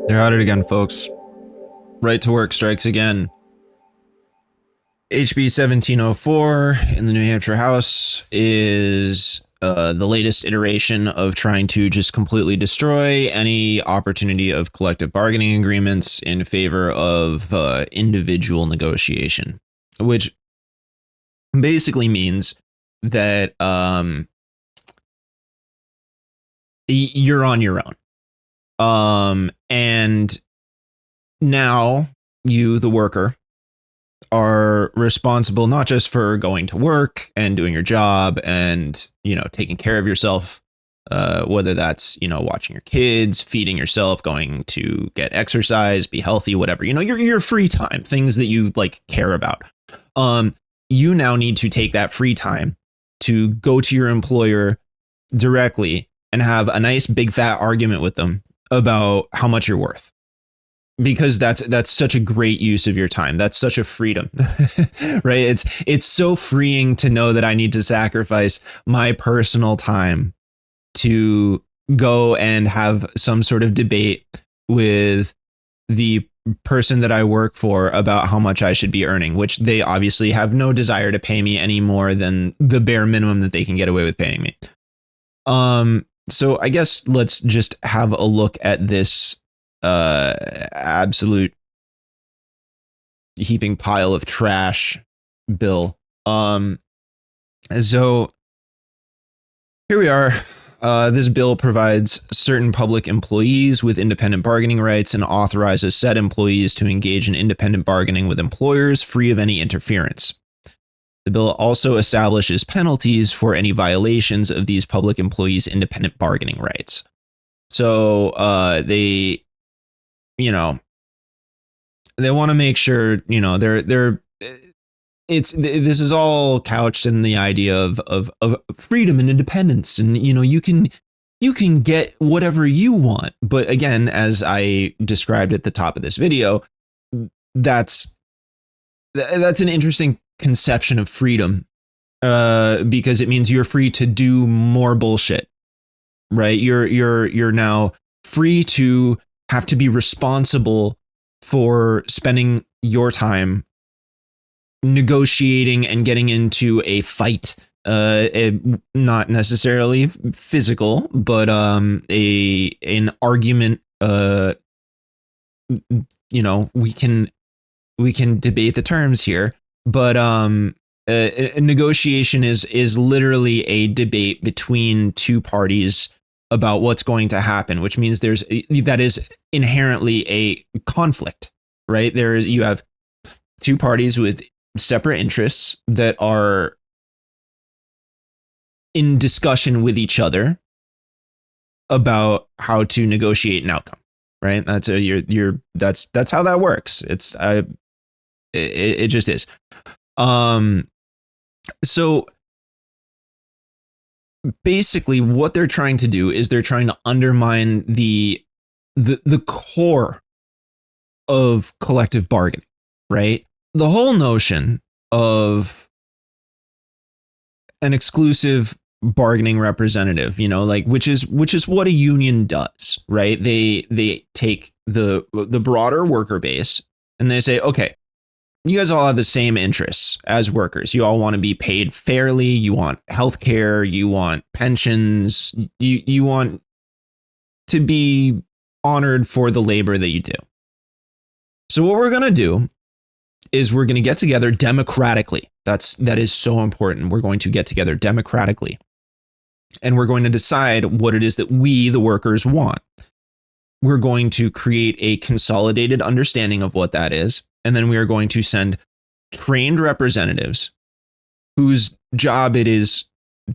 They're at it again, folks. Right to work strikes again. HB 1704 in the New Hampshire House is the latest iteration of trying to just completely destroy any opportunity of collective bargaining agreements in favor of individual negotiation, which basically means that you're on your own. And now you, the worker, are responsible not just for going to work and doing your job and, taking care of yourself, whether that's, watching your kids, feeding yourself, going to get exercise, be healthy, whatever, your free time, things that you care about. You now need to take that free time to go to your employer directly and have a nice big fat argument with them about how much you're worth, because that's such a great use of your time. That's such a freedom, right? It's so freeing to know that I need to sacrifice my personal time to go and have some sort of debate with the person that I work for about how much I should be earning, which they obviously have no desire to pay me any more than the bare minimum that they can get away with paying me. So I guess let's just have a look at this absolute heaping pile of trash bill. So here we are. This bill provides certain public employees with independent bargaining rights and authorizes said employees to engage in independent bargaining with employers free of any interference. The bill also establishes penalties for any violations of these public employees' independent bargaining rights. So they want to make sure, this is all couched in the idea of freedom and independence, and you can get whatever you want. But again, as I described at the top of this video, that's an interesting conception of freedom, because it means you're free to do more bullshit, right? You're now free to have to be responsible for spending your time negotiating and getting into a fight, not necessarily physical, but an argument. We can debate the terms here, but a negotiation is literally a debate between two parties about what's going to happen, which means that is inherently a conflict, right? You have two parties with separate interests that are in discussion with each other about how to negotiate an outcome, right? That's that's how that works. It just is. So basically what they're trying to do is they're trying to undermine the core of collective bargaining, right? The whole notion of an exclusive bargaining representative, which is what a union does, right? They take the broader worker base and they say, okay, you guys all have the same interests as workers. You all want to be paid fairly. You want healthcare. You want pensions. You want to be honored for the labor that you do. So what we're going to do is we're going to get together democratically. That is so important. We're going to get together democratically. And we're going to decide what it is that we, the workers, want. We're going to create a consolidated understanding of what that is. And then we are going to send trained representatives whose job it is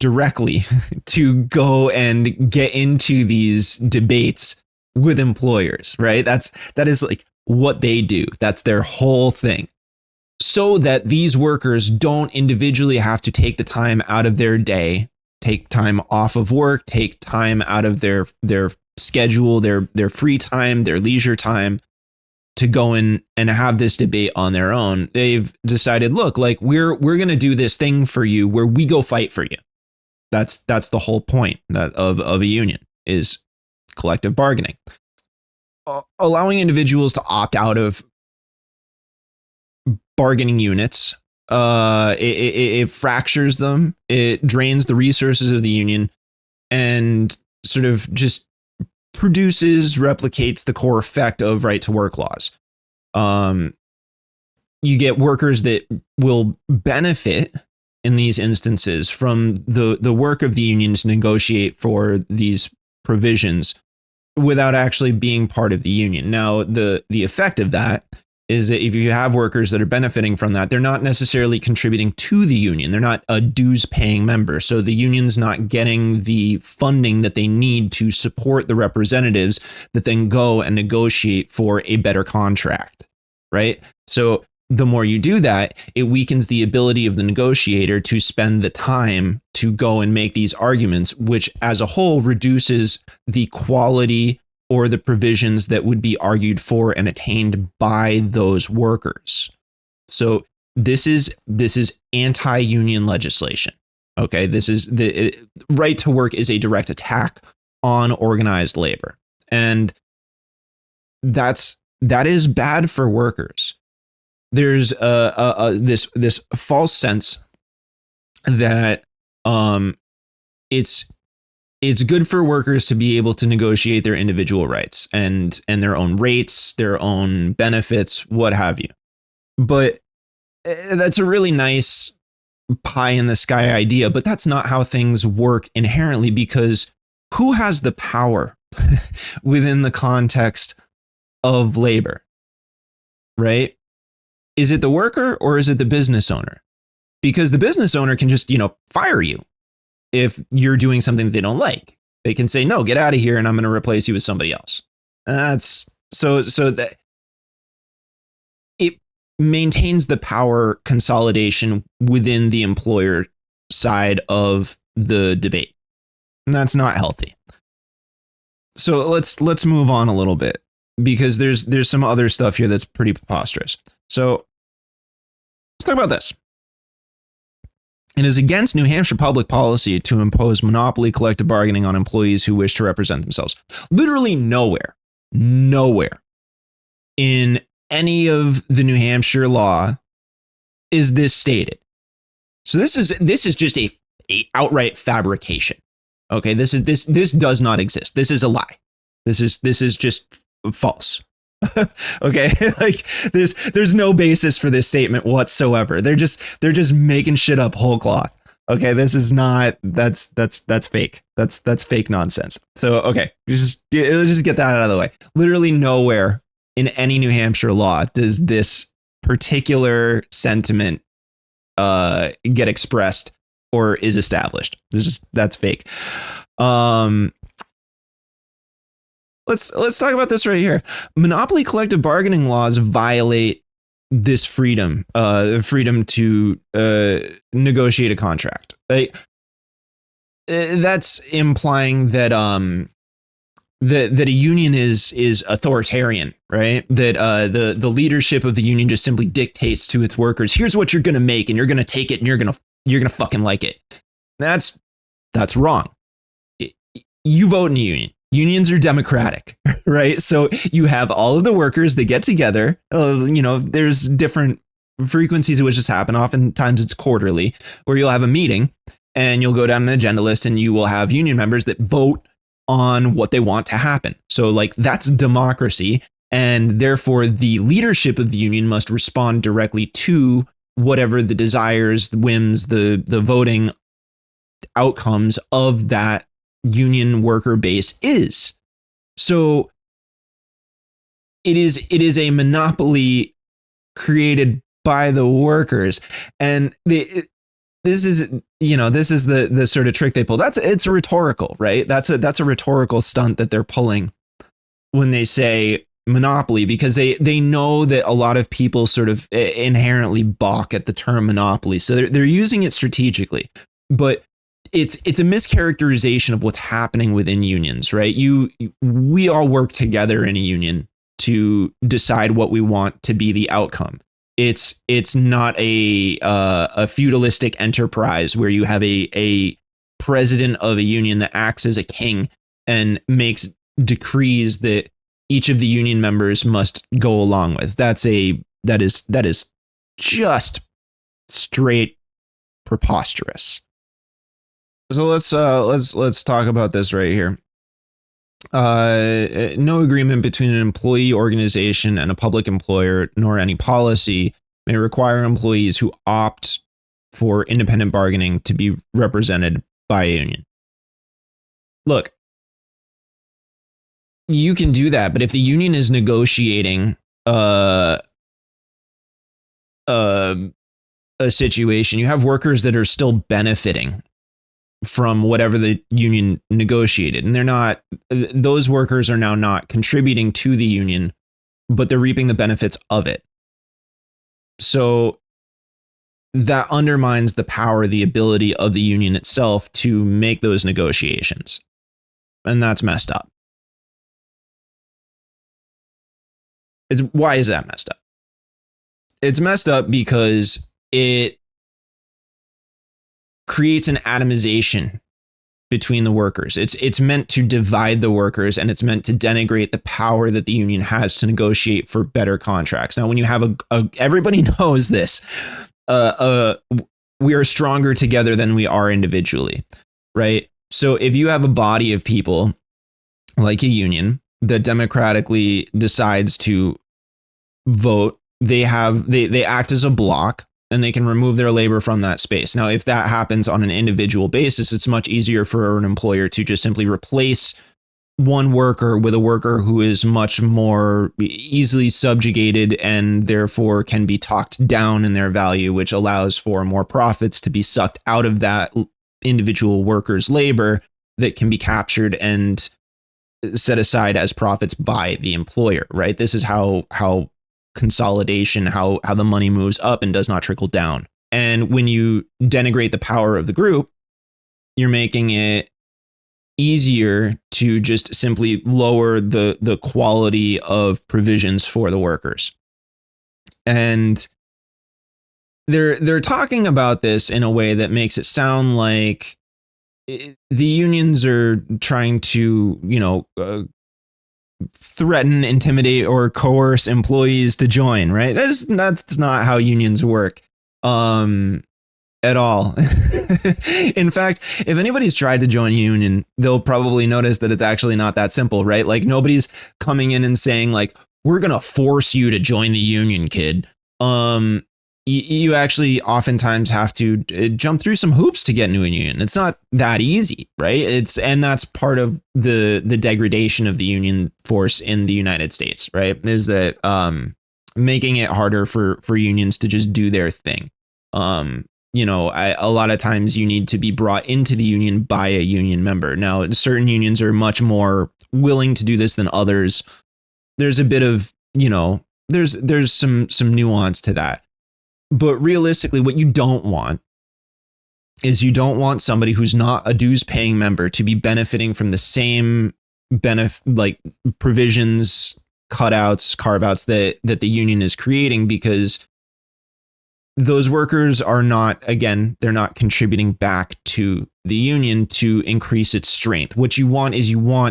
directly to go and get into these debates with employers, right? That is what they do. That's their whole thing. So that these workers don't individually have to take the time out of their day, take time off of work, take time out of their schedule, their free time, their leisure time, to go in and have this debate on their own. They've decided, look, we're going to do this thing for you where we go fight for you. That's the whole point of a union, is collective bargaining. allowing individuals to opt out of bargaining units. It fractures them. It drains the resources of the union, and sort of just replicates the core effect of right to work laws. You get workers that will benefit in these instances from the work of the unions to negotiate for these provisions without actually being part of the union. Now, the effect of that is that if you have workers that are benefiting from that, they're not necessarily contributing to the union. They're not a dues paying member. So the union's not getting the funding that they need to support the representatives that then go and negotiate for a better contract, right? So the more you do that, it weakens the ability of the negotiator to spend the time to go and make these arguments, which as a whole reduces the quality or the provisions that would be argued for and attained by those workers. So this is anti-union legislation. Okay, this is right to work is a direct attack on organized labor, and that is bad for workers. There's this false sense that it's good for workers to be able to negotiate their individual rights and their own rates, their own benefits, what have you. But that's a really nice pie in the sky idea, but that's not how things work inherently, because who has the power within the context of labor, right? Is it the worker or is it the business owner? Because the business owner can just, fire you if you're doing something that they don't like. They can say, no, get out of here, and I'm going to replace you with somebody else. That's so that it maintains the power consolidation within the employer side of the debate. And that's not healthy. So let's move on a little bit, because there's some other stuff here that's pretty preposterous. So let's talk about this. It is against New Hampshire public policy to impose monopoly collective bargaining on employees who wish to represent themselves. Literally nowhere in any of the New Hampshire law is this stated. So this is just a outright fabrication. Okay, this does not exist. This is a lie. This is just false. Okay, like there's no basis for this statement whatsoever. They're just making shit up whole cloth. Okay, this is not that's fake. That's fake nonsense. So okay, just get that out of the way. Literally nowhere in any New Hampshire law does this particular sentiment get expressed or is established. That's fake. Let's talk about this right here. Monopoly collective bargaining laws violate this freedom, freedom to negotiate a contract. That's implying that that a union is authoritarian, right? That the leadership of the union just simply dictates to its workers, here's what you're going to make, and you're going to take it, and you're going to fucking like it. That's wrong. You vote in a union. Unions are democratic, right? So you have all of the workers that get together. There's different frequencies at which this happen. Oftentimes it's quarterly, where you'll have a meeting and you'll go down an agenda list and you will have union members that vote on what they want to happen. So like that's democracy. And therefore the leadership of the union must respond directly to whatever the desires, the whims, the voting outcomes of that union worker base is. So it is a monopoly created by the workers, and this is the sort of trick they pull. It's rhetorical, right? That's a rhetorical stunt that they're pulling when they say monopoly, because they know that a lot of people sort of inherently balk at the term monopoly, so they're using it strategically, but it's a mischaracterization of what's happening within unions, right? We all work together in a union to decide what we want to be the outcome. It's not a feudalistic enterprise where you have a president of a union that acts as a king and makes decrees that each of the union members must go along with. That is just straight preposterous. So let's talk about this right here. No agreement between an employee organization and a public employer, nor any policy, may require employees who opt for independent bargaining to be represented by a union. Look, you can do that, but if the union is negotiating a situation, you have workers that are still benefiting from whatever the union negotiated, and those workers are now not contributing to the union, but they're reaping the benefits of it. So that undermines the power, the ability of the union itself to make those negotiations. And that's messed up. Why is that messed up? It's messed up because it creates an atomization between the workers. It's meant to divide the workers, and it's meant to denigrate the power that the union has to negotiate for better contracts. Now, when you have everybody knows this, we are stronger together than we are individually, right? So if you have a body of people like a union that democratically decides to vote, they act as a block, and they can remove their labor from that space. Now, if that happens on an individual basis, it's much easier for an employer to just simply replace one worker with a worker who is much more easily subjugated and therefore can be talked down in their value, which allows for more profits to be sucked out of that individual worker's labor that can be captured and set aside as profits by the employer, right? This is how consolidation, how the money moves up and does not trickle down. And when you denigrate the power of the group, you're making it easier to just simply lower the quality of provisions for the workers. And they're talking about this in a way that makes it sound like the unions are trying to, threaten, intimidate, or coerce employees to join, right? That's not how unions work at all. In fact, if anybody's tried to join a union, they'll probably notice that it's actually not that simple, right? Like, nobody's coming in and saying like, we're going to force you to join the union, kid. You actually oftentimes have to jump through some hoops to get into a union. It's not that easy, right? And that's part of the degradation of the union force in the United States, right? Is that making it harder for unions to just do their thing. A lot of times you need to be brought into the union by a union member. Now, certain unions are much more willing to do this than others. There's a bit of, there's some nuance to that. But realistically, what you don't want is you don't want somebody who's not a dues paying member to be benefiting from the same provisions, cutouts, carve outs that the union is creating, because those workers are not, again, they're not contributing back to the union to increase its strength. What you want is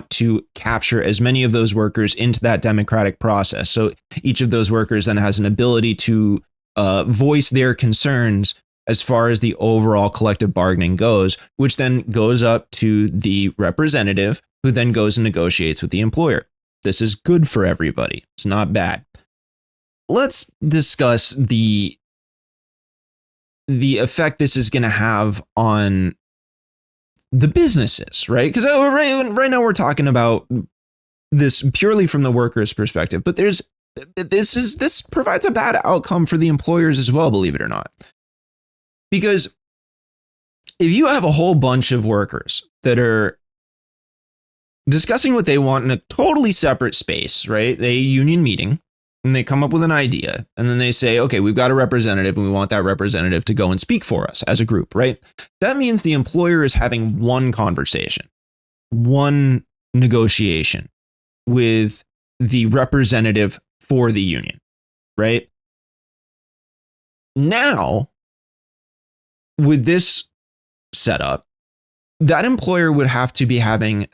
to capture as many of those workers into that democratic process. So each of those workers then has an ability to voice their concerns as far as the overall collective bargaining goes, which then goes up to the representative, who then goes and negotiates with the employer. This is good for everybody. It's not bad. Let's discuss the effect this is going to have on the businesses, right? Because right now we're talking about this purely from the workers' perspective, but this provides a bad outcome for the employers as well, believe it or not. Because if you have a whole bunch of workers that are discussing what they want in a totally separate space, right? They union meeting, and they come up with an idea, and then they say, okay, we've got a representative and we want that representative to go and speak for us as a group, right? That means the employer is having one conversation, one negotiation with the representative for the union, right? Now, with this setup, that employer would have to be having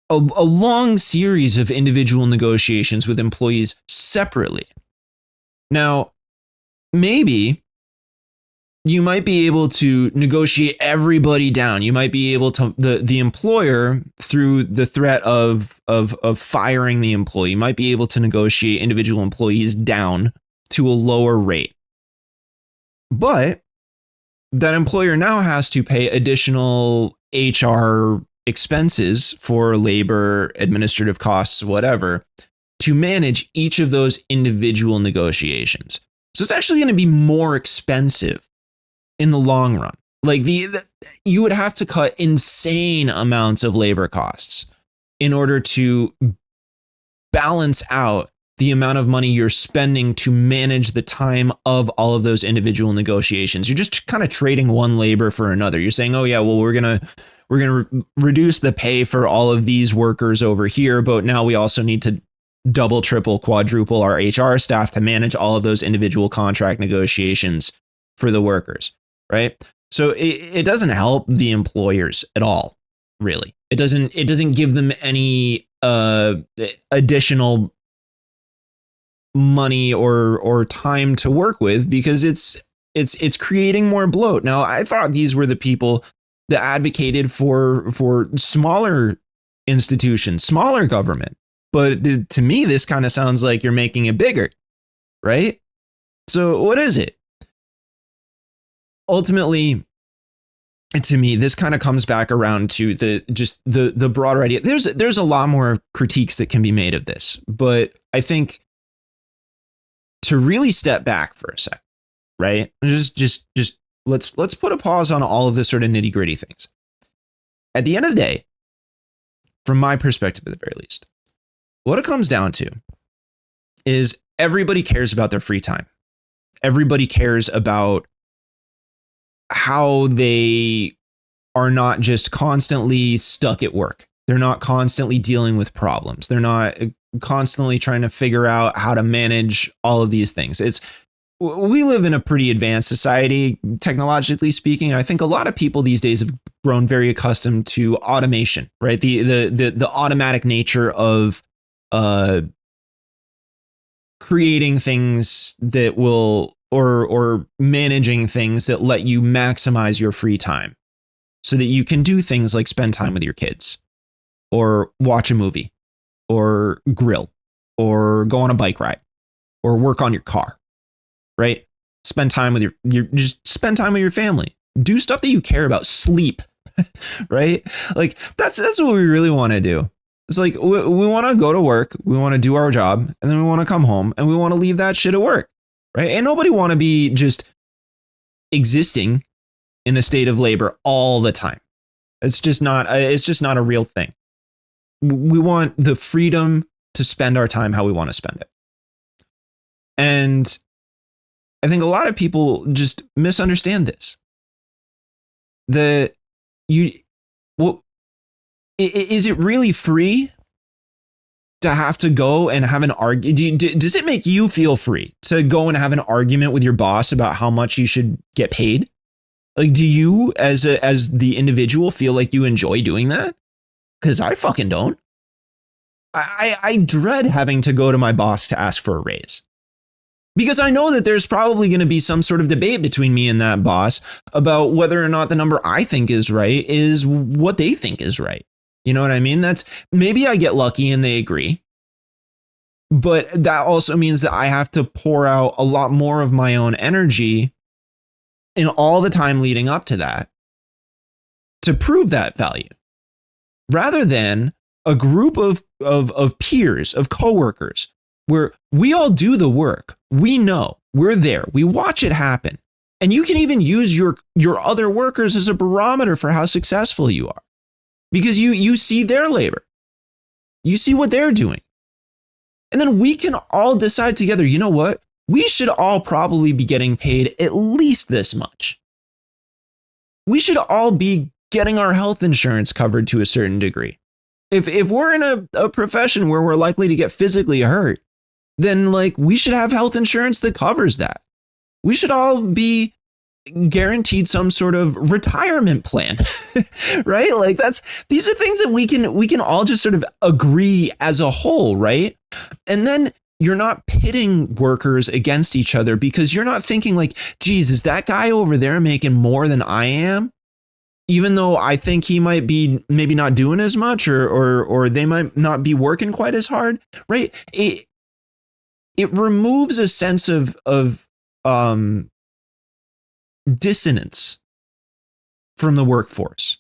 a long series of individual negotiations with employees separately. Now, maybe you might be able to negotiate everybody down. You might be able to, the employer, through the threat of firing the employee, might be able to negotiate individual employees down to a lower rate. But that employer now has to pay additional HR expenses for labor, administrative costs, whatever, to manage each of those individual negotiations. So it's actually going to be more expensive in the long run. Like you would have to cut insane amounts of labor costs in order to balance out the amount of money you're spending to manage the time of all of those individual negotiations. You're just kind of trading one labor for another. You're saying, oh yeah, well, we're going to reduce the pay for all of these workers over here, but now we also need to double, triple, quadruple our HR staff to manage all of those individual contract negotiations for the workers, right? So it doesn't help the employers at all, really. It doesn't give them any additional money or time to work with, because it's creating more bloat. Now, I thought these were the people that advocated for smaller institutions, smaller government. But to me, this kind of sounds like you're making it bigger, right? So what is it? Ultimately, to me, this kind of comes back around to the broader idea. There's a lot more critiques that can be made of this, but I think to really step back for a sec, right? Just let's put a pause on all of this sort of nitty gritty things. At the end of the day, from my perspective, at the very least, what it comes down to is everybody cares about their free time. Everybody cares about how they are not just constantly stuck at work. They're not constantly dealing with problems. They're not constantly trying to figure out how to manage all of these things. We live in a pretty advanced society, technologically speaking. I think a lot of people these days have grown very accustomed to automation, right? The automatic nature of creating things that will or managing things that let you maximize your free time so that you can do things like spend time with your kids or watch a movie or grill or go on a bike ride or work on your car, right? Spend time with just spend time with your family. Do stuff that you care about. Sleep, right? Like that's what we really want to do. It's like we want to go to work, we want to do our job, and then we want to come home and we want to leave that shit at work, right? And nobody want to be just existing in a state of labor all the time. It's just not a real thing. We want the freedom to spend our time how we want to spend it. And I think a lot of people just misunderstand this. Is it really free to have to go and have an argument? Does it make you feel free to go and have an argument with your boss about how much you should get paid? Like, do you as the individual feel like you enjoy doing that? Because I fucking don't. I dread having to go to my boss to ask for a raise. Because I know that there's probably going to be some sort of debate between me and that boss about whether or not the number I think is right is what they think is right. You know what I mean? That's maybe I get lucky and they agree. But that also means that I have to pour out a lot more of my own energy in all the time leading up to that to prove that value. Rather than a group of peers, of coworkers, where we all do the work. We know, we're there, we watch it happen. And you can even use your other workers as a barometer for how successful you are. Because you see their labor. You see what they're doing. And then we can all decide together, you know what? We should all probably be getting paid at least this much. We should all be getting our health insurance covered to a certain degree. If we're in a profession where we're likely to get physically hurt, then like we should have health insurance that covers that. We should all be guaranteed some sort of retirement plan, right? Like these are things that we can all just sort of agree as a whole, right? And then you're not pitting workers against each other, because you're not thinking like, geez, is that guy over there making more than I am? Even though I think he might be maybe not doing as much, or they might not be working quite as hard, right? It removes a sense of dissonance from the workforce.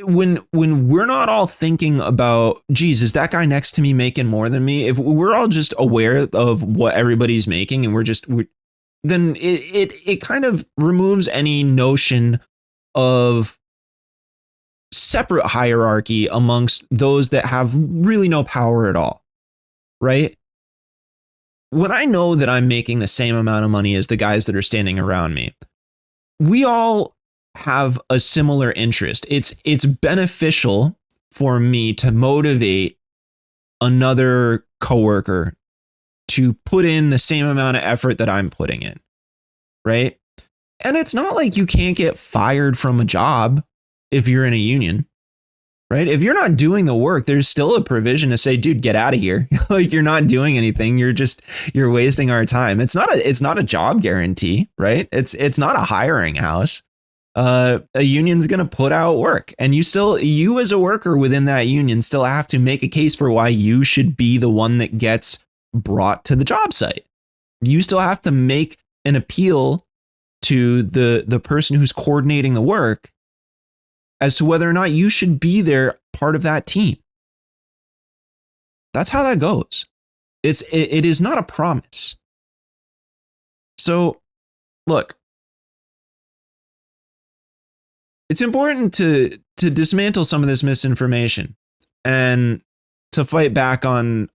When we're not all thinking about, geez, is that guy next to me making more than me? If we're all just aware of what everybody's making, and then it kind of removes any notion of separate hierarchy amongst those that have really no power at all, right? When I know that I'm making the same amount of money as the guys that are standing around me, we all have a similar interest. It's beneficial for me to motivate another coworker to put in the same amount of effort that I'm putting in, right? And it's not like you can't get fired from a job if you're in a union, right? If you're not doing the work, there's still a provision to say, dude, get out of here. Like, you're not doing anything. You're wasting our time. It's not a job guarantee, right? It's not a hiring house. A union's going to put out work, and you as a worker within that union still have to make a case for why you should be the one that gets brought to the job site. You still have to make an appeal to the person who's coordinating the work as to whether or not you should be there, part of that team. That's how that goes. It is not a promise. So, look, it's important to dismantle some of this misinformation and to fight back on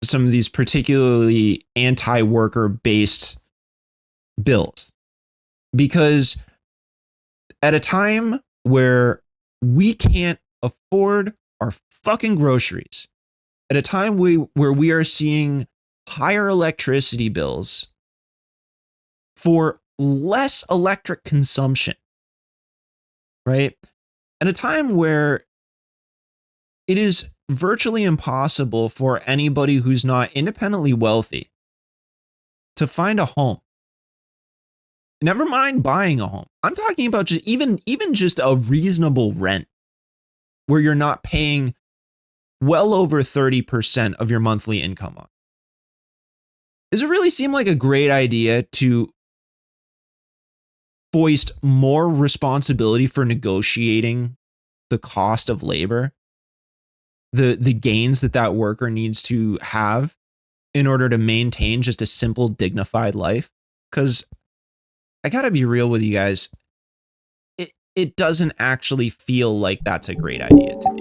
some of these particularly anti-worker based bills. Because at a time where we can't afford our fucking groceries, at a time where we are seeing higher electricity bills for less electric consumption, right? At a time where it is virtually impossible for anybody who's not independently wealthy to find a home. Never mind buying a home. I'm talking about just even just a reasonable rent where you're not paying well over 30% of your monthly income on. Does it really seem like a great idea to foist more responsibility for negotiating the cost of labor, the gains that worker needs to have in order to maintain just a simple, dignified life? Because I gotta be real with you guys, it doesn't actually feel like that's a great idea to me.